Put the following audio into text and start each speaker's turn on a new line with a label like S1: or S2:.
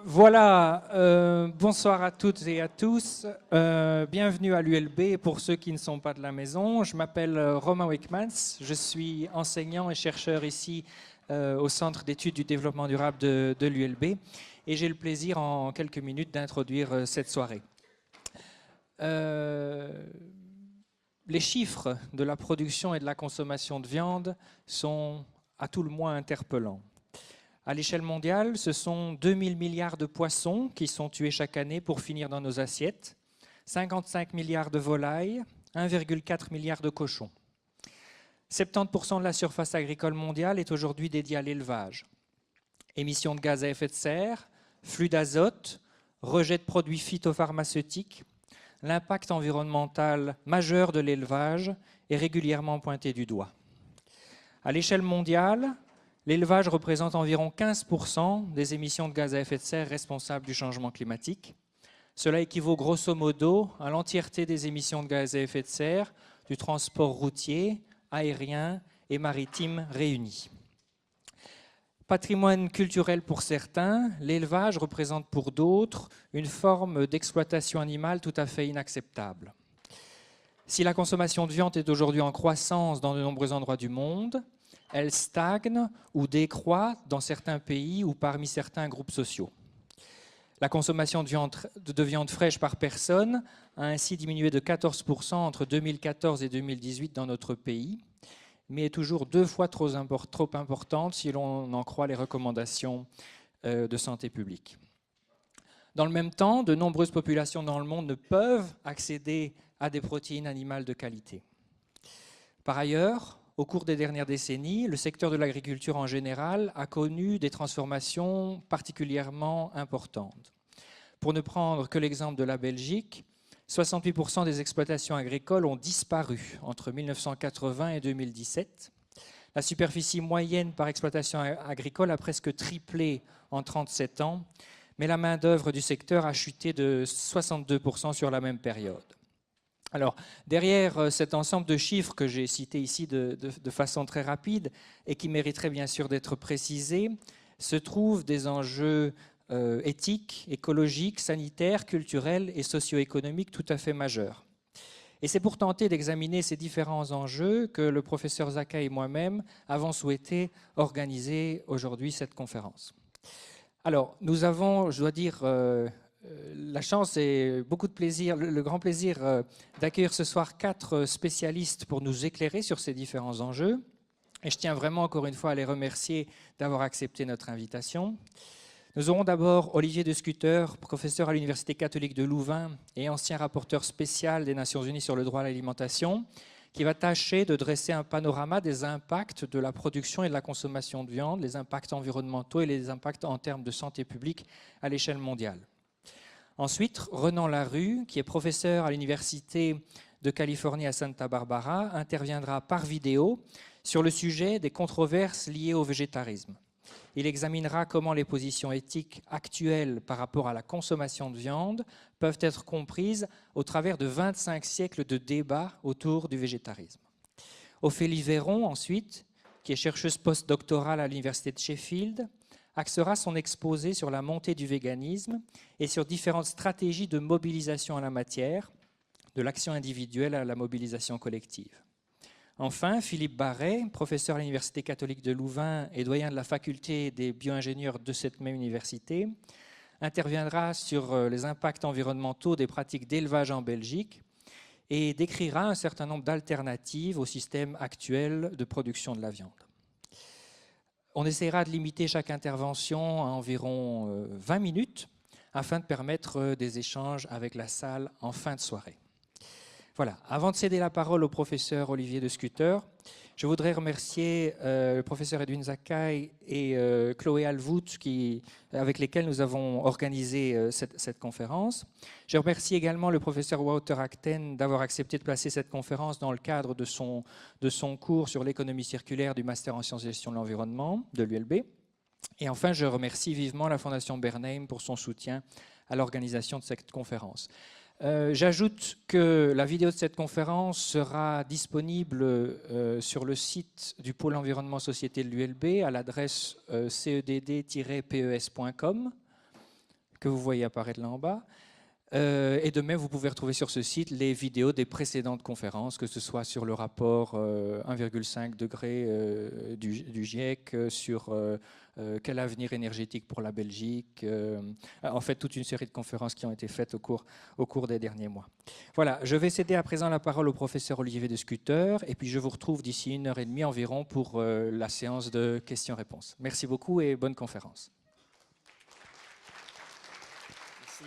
S1: Voilà, bonsoir à toutes et à tous. Bienvenue à l'ULB pour ceux qui ne sont pas de la maison. Je m'appelle Romain Wickmans, je suis enseignant et chercheur ici au Centre d'études du développement durable de l'ULB et j'ai le plaisir en quelques minutes d'introduire cette soirée. Les chiffres de la production et de la consommation de viande sont à tout le moins interpellants. À l'échelle mondiale, ce sont 2000 milliards de poissons qui sont tués chaque année pour finir dans nos assiettes, 55 milliards de volailles, 1,4 milliard de cochons. 70% de la surface agricole mondiale est aujourd'hui dédiée à l'élevage. Émissions de gaz à effet de serre, flux d'azote, rejet de produits phytopharmaceutiques, l'impact environnemental majeur de l'élevage est régulièrement pointé du doigt. À l'échelle mondiale, l'élevage représente environ 15% des émissions de gaz à effet de serre responsables du changement climatique. Cela équivaut grosso modo à l'entièreté des émissions de gaz à effet de serre du transport routier, aérien et maritime réunis. Patrimoine culturel pour certains, l'élevage représente pour d'autres une forme d'exploitation animale tout à fait inacceptable. Si la consommation de viande est aujourd'hui en croissance dans de nombreux endroits du monde, elle stagne ou décroît dans certains pays ou parmi certains groupes sociaux. La consommation de viande fraîche par personne a ainsi diminué de 14% entre 2014 et 2018 dans notre pays, mais est toujours 2 fois trop importante si l'on en croit les recommandations de santé publique. Dans le même temps, de nombreuses populations dans le monde ne peuvent accéder à des protéines animales de qualité. Par ailleurs, au cours des dernières décennies, le secteur de l'agriculture en général a connu des transformations particulièrement importantes. Pour ne prendre que l'exemple de la Belgique, 68% des exploitations agricoles ont disparu entre 1980 et 2017. La superficie moyenne par exploitation agricole a presque triplé en 37 ans, mais la main-d'œuvre du secteur a chuté de 62% sur la même période. Alors, derrière cet ensemble de chiffres que j'ai cités ici de façon très rapide et qui mériteraient bien sûr d'être précisés, se trouvent des enjeux éthiques, écologiques, sanitaires, culturels et socio-économiques tout à fait majeurs. Et c'est pour tenter d'examiner ces différents enjeux que le professeur Zaka et moi-même avons souhaité organiser aujourd'hui cette conférence. Alors, nous avons, je dois dire, la chance et beaucoup de plaisir, le grand plaisir d'accueillir ce soir 4 spécialistes pour nous éclairer sur ces différents enjeux. Et je tiens vraiment encore une fois à les remercier d'avoir accepté notre invitation. Nous aurons d'abord Olivier de Scutter, professeur à l'Université catholique de Louvain et ancien rapporteur spécial des Nations Unies sur le droit à l'alimentation, qui va tâcher de dresser un panorama des impacts de la production et de la consommation de viande, les impacts environnementaux et les impacts en termes de santé publique à l'échelle mondiale. Ensuite, Renan Larue, qui est professeur à l'Université de Californie à Santa Barbara, interviendra par vidéo sur le sujet des controverses liées au végétarisme. Il examinera comment les positions éthiques actuelles par rapport à la consommation de viande peuvent être comprises au travers de 25 siècles de débats autour du végétarisme. Ophélie Véron, ensuite, qui est chercheuse postdoctorale à l'Université de Sheffield, axera son exposé sur la montée du véganisme et sur différentes stratégies de mobilisation en la matière, de l'action individuelle à la mobilisation collective. Enfin, Philippe Barret, professeur à l'Université catholique de Louvain et doyen de la faculté des bioingénieurs de cette même université, interviendra sur les impacts environnementaux des pratiques d'élevage en Belgique et décrira un certain nombre d'alternatives au système actuel de production de la viande. On essaiera de limiter chaque intervention à environ 20 minutes afin de permettre des échanges avec la salle en fin de soirée. Voilà, avant de céder la parole au professeur Olivier de Scutter, je voudrais remercier le professeur Edwin Zakai et Chloé Alvout avec lesquels nous avons organisé cette conférence. Je remercie également le professeur Wouter Acten d'avoir accepté de placer cette conférence dans le cadre de son cours sur l'économie circulaire du Master en sciences et gestion de l'environnement de l'ULB. Et enfin, je remercie vivement la Fondation Bernheim pour son soutien à l'organisation de cette conférence. J'ajoute que la vidéo de cette conférence sera disponible sur le site du pôle environnement société de l'ULB à l'adresse cedd-pes.com. que vous voyez apparaître là en bas. Et de même, vous pouvez retrouver sur ce site les vidéos des précédentes conférences, que ce soit sur le rapport 1,5 degré du GIEC, sur quel avenir énergétique pour la Belgique, en fait toute une série de conférences qui ont été faites au cours des derniers mois. Voilà, je vais céder à présent la parole au professeur Olivier de Scutter, et puis je vous retrouve d'ici 1h30 environ pour la séance de questions-réponses. Merci beaucoup et bonne conférence.
S2: Merci.